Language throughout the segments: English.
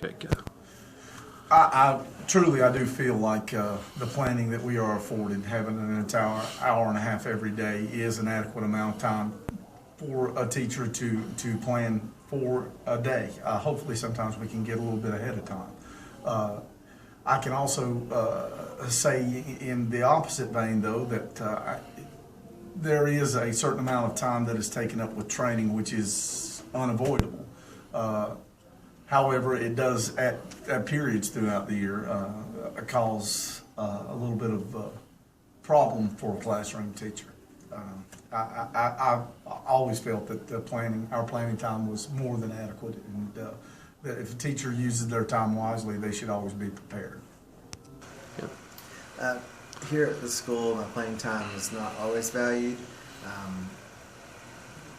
Okay, go. I truly, I do feel like the planning that we are afforded, having an entire hour and a half every day, is an adequate amount of time for a teacher to plan for a day. Hopefully, sometimes we can get a little bit ahead of time. I can also say in the opposite vein, though, that there is a certain amount of time that is taken up with training, which is unavoidable. However, it does at periods throughout the year cause a little bit of problem for a classroom teacher. I always felt that our planning time was more than adequate, and that if a teacher uses their time wisely, they should always be prepared. Yep. Here at the school, my planning time is not always valued.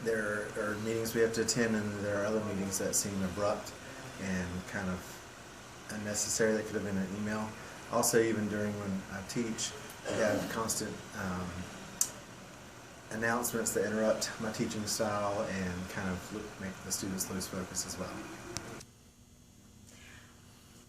There are meetings we have to attend, and there are other meetings that seem abrupt and kind of unnecessary. That could have been an email. Also, even during when I teach, we have constant announcements that interrupt my teaching style and kind of make the students lose focus as well.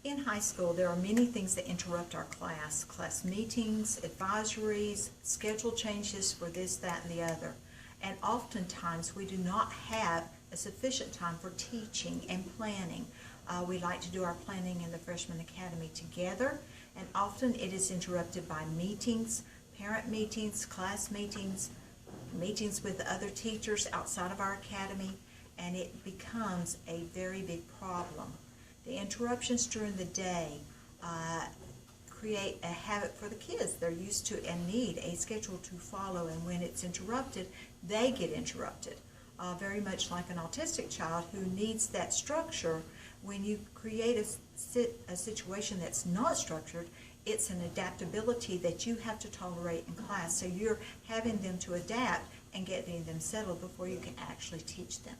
In high school, there are many things that interrupt our class meetings, advisories, schedule changes for this, that, and the other. And oftentimes, we do not have a sufficient time for teaching and planning. We like to do our planning in the Freshman Academy together, and often it is interrupted by meetings, parent meetings, class meetings, meetings with other teachers outside of our academy, and it becomes a very big problem. The interruptions during the day create a habit for the kids. They're used to and need a schedule to follow, and when it's interrupted, they get interrupted. Very much like an autistic child who needs that structure. When you create a situation that's not structured, it's an adaptability that you have to tolerate in class. So you're having them to adapt and getting them settled before you can actually teach them.